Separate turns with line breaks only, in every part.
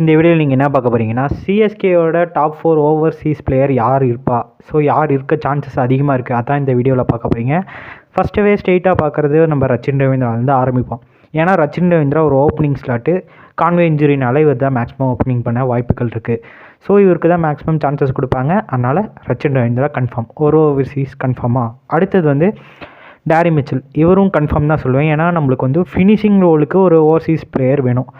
இந்த வீடியோவில் நீங்கள் என்ன பார்க்க போகிறீங்கன்னா, சிஎஸ்கேயோட டாப் 4 ஓவர்சீஸ் பிளேயர் யார் இருப்பா? ஸோ யார் இருக்க சான்சஸ் அதிகமாக இருக்குது, அதான் இந்த வீடியோவில் பார்க்க போகிறீங்க. ஃபஸ்ட்டவே ஸ்ட்ரெயிட்டாக பார்க்குறது நம்ம ரச்சின் ரவீந்திராவிலேருந்து ஆரம்பிப்போம். ஏன்னா ரச்சின் ரவீந்திரா ஒரு ஓப்பனிங் ஸ்லாட்டு, கான்வே இன்ஜுரினால இவர் தான் மேக்ஸிமம் ஓப்பனிங் பண்ண வாய்ப்புகள் இருக்குது. ஸோ இவருக்கு தான் மேக்ஸிமம் சான்சஸ் கொடுப்பாங்க. அதனால் ரச்சின் ரவீந்திரா கன்ஃபார்ம், ஒரு ஓவர்சீஸ் கன்ஃபார்மாக. அடுத்தது வந்து டேரி மிச்சல், இவரும் கன்ஃபார்ம் தான் சொல்லுவேன். ஏன்னா நம்மளுக்கு வந்து ஃபினிஷிங் ரோலுக்கு ஒரு ஓவர்சீஸ் பிளேயர் வேணும்.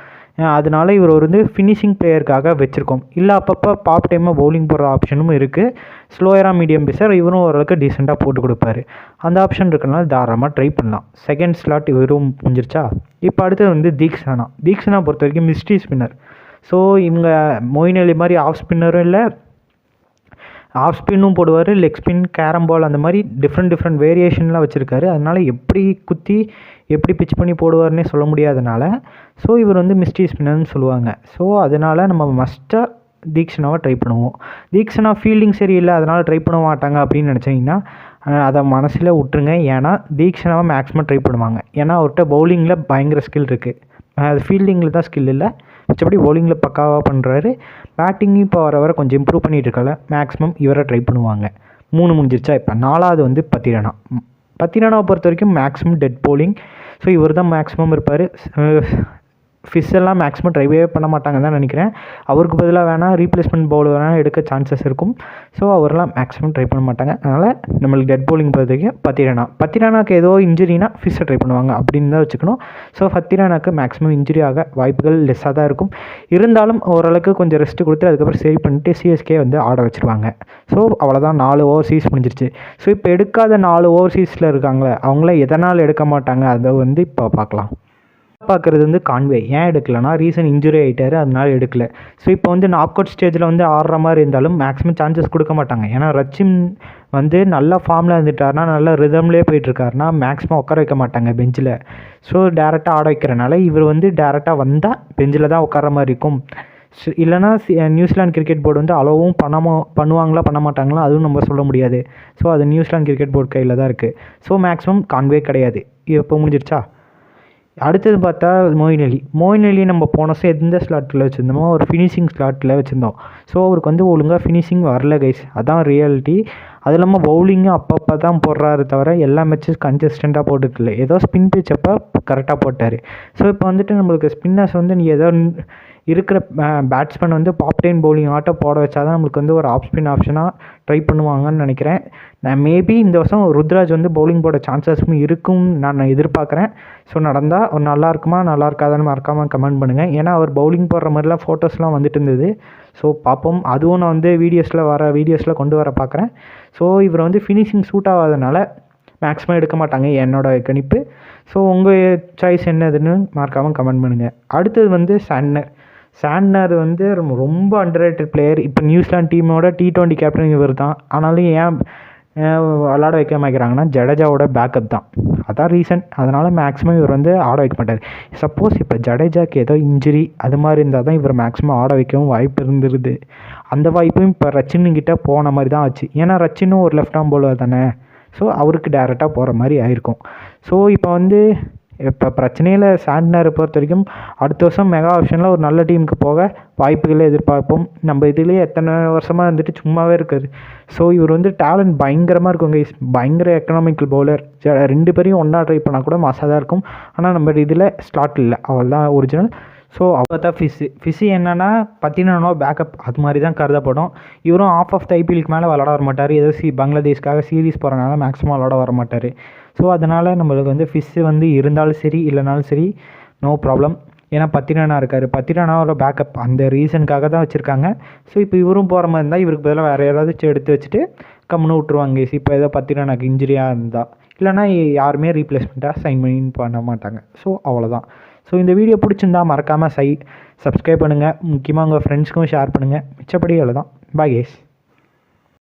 அதனால இவர் வந்து ஃபினிஷிங் பிளேயருக்காக வச்சுருக்கோம். இல்லை அப்பப்போ பாப் டைமாக பவுலிங் போடுற ஆப்ஷனும் இருக்குது. ஸ்லோயராக மீடியம் பேசர் இவரும் ஓரளவுக்கு டீசெண்டாக போட்டு கொடுப்பாரு. அந்த ஆப்ஷன் இருக்கிறனால தாராளமாக ட்ரை பண்ணலாம். செகண்ட் ஸ்லாட் இவரும் முடிஞ்சிருச்சா. இப்போ அடுத்தது வந்து தீக்ஷனா பொறுத்த வரைக்கும் மிஸ்ட்ரி ஸ்பின்னர். ஸோ இவங்க மொயின் அலி மாதிரி ஆஃப் ஸ்பின்னரும் இல்லை, ஆஃப் ஸ்பின்னும் போடுவார், லெக் ஸ்பின், கேரம் பால், அந்த மாதிரி டிஃப்ரெண்ட் வேரியேஷன்லாம் வச்சுருக்காரு. அதனால் எப்படி குத்தி எப்படி பிச் பண்ணி போடுவார்னே சொல்ல முடியாதனால ஸோ இவர் வந்து மிஸ்ட்ரி ஸ்பின்னர்னு சொல்லுவாங்க. ஸோ அதனால் நம்ம மஸ்ட்டாக தீக்ஷனாவை ட்ரை பண்ணுவோம். தீக்ஷனா ஃபீல்டிங் சரியில்லை அதனால் ட்ரை பண்ண மாட்டாங்க அப்படின்னு நினச்சிங்கன்னா அதை மனசில் விட்டுருங்க. ஏன்னா தீக்ஷனாவை மேக்ஸிமம் ட்ரை பண்ணுவாங்க. ஏன்னா அவர்கிட்ட பவுலிங்கில் பயங்கர ஸ்கில் இருக்குது. அது ஃபீல்டிங்கில் தான் ஸ்கில் இல்லை, மிச்சபடி பவுலிங்கில் பக்காவாக பண்ணுறாரு. பேட்டிங்கும் இப்போ வர கொஞ்சம் இம்ப்ரூவ் பண்ணிகிட்டு இருக்கால, மேக்ஸிமம் இவரை ட்ரை பண்ணுவாங்க. 3 முடிஞ்சிருச்சா. இப்போ 4வது வந்து பத்திரானாவை பொறுத்த வரைக்கும் மேக்ஸிமம் டெட் பவுலிங். ஸோ இவர் தான் மேக்ஸிமம் இருப்பார். ஃபிஷ் எல்லாம் மேக்ஸிமம் ட்ரைவே பண்ண மாட்டாங்கன்னு தான் நினைக்கிறேன். அவருக்கு பதிலாக வேணால் ரீப்ளேஸ்மெண்ட் பவுலர் வேணால் எடுக்க சான்சஸ் இருக்கும். ஸோ அவரெல்லாம் மேக்ஸிமம் ட்ரை பண்ண மாட்டாங்க. அதனால் நம்மளுக்கு டெட் பவுலிங் பொறுத்த வரைக்கும் பத்திரானாக்கு ஏதோ இன்ஜுரினா ஃபிஷ்ஷை ட்ரை பண்ணுவாங்க அப்படின்னு தான் வச்சுக்கணும். ஸோ பத்திரானாக்கு மேக்ஸிமம் இன்ஜுரி ஆக வாய்ப்புகள் லெஸ்ஸாக தான் இருக்கும். இருந்தாலும் ஓரளவுக்கு கொஞ்சம் ரெஸ்ட் கொடுத்து அதுக்கப்புறம் சரி பண்ணிட்டு சிஎஸ்கே வந்து ஆட வச்சுருவாங்க. ஸோ அவ்வளோதான், 4 ஓவர்சீஸ் முடிஞ்சிருச்சு. ஸோ இப்போ எடுக்காத 4 ஓவர்சீஸில் இருக்காங்களே அவங்கள எதனால் எடுக்க மாட்டாங்க அதை வந்து இப்போ பார்க்கலாம். பார்க்குறது வந்து கான்வே ஏன் எடுக்கலைன்னா ரீசன் இன்ஜுரி ஆகிட்டார், அதனால எடுக்கல. ஸோ இப்போ வந்து நாக் அவுட் ஸ்டேஜில் வந்து ஆடுற மாதிரி இருந்தாலும் மேக்ஸிமம் சான்சஸ் கொடுக்க மாட்டாங்க. ஏன்னா ரச்சின் வந்து நல்ல ஃபார்மில் இருந்துட்டாருனா, நல்ல ரிதம்லேயே போயிட்டுருக்காருனா மேக்ஸிமம் உட்கார வைக்க மாட்டாங்க பெஞ்சில். ஸோ டேரெக்டாக ஆட வைக்கிறனால இவர் வந்து டேரெக்டாக வந்தால் பெஞ்சில் தான் உட்கார மாதிரி இருக்கும். இல்லைனா நியூசிலாந்து கிரிக்கெட் போர்டு வந்து அளவும் பண்ணுவாங்களா பண்ண மாட்டாங்களா அதுவும் நம்ம சொல்ல முடியாது. ஸோ அது நியூசிலாந்து கிரிக்கெட் போர்டு கையில் தான் இருக்குது. ஸோ மேக்ஸிமம் கான்வே கிடையாது. இப்போ முடிஞ்சிருச்சா. அடுத்தது பார்த்தா மொயின் அலி நம்ம போன வருஷம் எந்த ஸ்லாட்டில் வச்சுருந்தோமோ ஒரு ஃபினிஷிங் ஸ்லாட்டில் வச்சுருந்தோம். ஸோ அவருக்கு வந்து ஒழுங்காக ஃபினிஷிங் வரல கைஸ், அதான் ரியாலிட்டி. அது இல்லாமல் பவுலிங்கும் அப்பப்போ தான் போடுறாரு தவிர எல்லா மேட்சும் கன்சிஸ்டண்ட்டாக போட்டுக்கல. ஏதோ ஸ்பின் பிச் அப்போ கரெக்டாக போட்டார். ஸோ இப்போ வந்துட்டு நம்மளுக்கு ஸ்பின்னர்ஸ் வந்து நீ ஏதோ இருக்கிற பேட்ஸ்மேன் வந்து பாப் டைம் பவுலிங் ஆட்டம் போட வச்சா தான் நம்மளுக்கு வந்து ஒரு ஆஃப் ஸ்பின் ஆப்ஷனாக ட்ரை பண்ணுவாங்கன்னு நினைக்கிறேன். நான் மேபி இந்த வருஷம் ருத்ராஜ் வந்து பவுலிங் போட சான்சஸும் இருக்கும்னு நான் எதிர்பார்க்குறேன். ஸோ நடந்தால் ஒரு நல்லா இருக்குமா நல்லா இருக்காதான்னு மறக்காமல் கமெண்ட் பண்ணுங்கள். ஏன்னா அவர் பவுலிங் போடுற மாதிரிலாம் ஃபோட்டோஸ்லாம் வந்துட்டு இருந்தது. ஸோ பார்ப்போம், அதுவும் நான் வந்து வீடியோஸில் கொண்டு வர பார்க்குறேன். ஸோ இவர் வந்து ஃபினிஷிங் சூட் ஆகாதனால மேக்ஸிமம் எடுக்க மாட்டாங்க என்னோடய கணிப்பு. ஸோ உங்கள் சாய்ஸ் என்னதுன்னு மறக்காமல் கமெண்ட் பண்ணுங்கள். அடுத்தது வந்து சாண்ட்னர் வந்து ரொம்ப அண்டர்ரேட்டட் பிளேயர். இப்போ நியூசிலாந்து டீமோட T20 கேப்டன் இவர் தான். ஆனாலும் ஏன் விளாட வைக்க வைக்கிறாங்கன்னா ஜடேஜாவோட பேக்கப் தான், அதான் ரீசன். அதனால் மேக்ஸிமம் இவர் வந்து ஆட வைக்க மாட்டார். சப்போஸ் இப்போ ஜடேஜாக்கு ஏதோ இன்ஜுரி அது மாதிரி இருந்தால் தான் இவர் மேக்ஸிமம் ஆட வைக்கவும் வாய்ப்பு இருந்துருது. அந்த வாய்ப்பும் இப்போ ரச்சின்கிட்ட போன மாதிரி தான் ஆச்சு. ஏன்னா ரச்சினும் ஒரு லெஃப்ட் ஆர்ம் பவுலர் தானே. ஸோ அவருக்கு டேரெக்டாக போகிற மாதிரி ஆயிருக்கும். ஸோ இப்போ பிரச்சனையில் சாண்ட்னரை பொறுத்த வரைக்கும் அடுத்த வருஷம் மெகா ஆப்ஷனில் ஒரு நல்ல டீமுக்கு போக வாய்ப்புகளை எதிர்பார்ப்போம். நம்ம இதுலேயே எத்தனை வருஷமாக இருந்துட்டு சும்மாவே இருக்காது. ஸோ இவர் வந்து டேலண்ட் பயங்கரமாக இருக்குங்க, பயங்கர எக்கனாமிக்கல் பவுலர். 2 பேரையும் ஒன்றா ட்ரை பண்ணால் கூட மசாதாக இருக்கும். ஆனால் நம்ம இதில் ஸ்லாட் இல்லை, அவள் தான் ஒரிஜினல். ஸோ அவள் தான் ஃபிஷி என்னென்னா பத்தினானோ பேக்கப் அது மாதிரி தான் கருதப்படும். இவரும் ஆஃப் த ஐபிஎலுக்கு மேலே விளாட வர மாட்டார். ஏதோ பங்களாதேஷ்காக சீரீஸ் போகிறனால மேக்ஸிமம் விளாட வர மாட்டார். ஸோ அதனால் நம்மளுக்கு வந்து ஃபிஷ்ஷு வந்து இருந்தாலும் சரி இல்லைனாலும் சரி நோ ப்ராப்ளம். ஏன்னா பத்திரானா இருக்கார், பத்திரானாவோட பேக்கப் அந்த ரீசனுக்காக தான் வச்சுருக்காங்க. ஸோ இப்போ இவரும் போகிற மாதிரி இருந்தால் இவருக்கு பதிலாக வேறு யாராவது எடுத்து வச்சுட்டு கம்முன்னு விட்ருவாங்க. இப்போ ஏதோ பத்திரானாக்கு இன்ஜுரியாக இருந்தால் இல்லைனா யாருமே ரீப்ளேஸ்மெண்ட்டாக சைன் பண்ண மாட்டாங்க. ஸோ அவ்வளோதான். ஸோ இந்த வீடியோ பிடிச்சிருந்தா மறக்காமல் சப்ஸ்கிரைப் பண்ணுங்கள். முக்கியமாக உங்கள் ஃப்ரெண்ட்ஸ்க்கும் ஷேர் பண்ணுங்கள். மிச்சப்படி அவ்வளோதான். பாய் கேஸ்.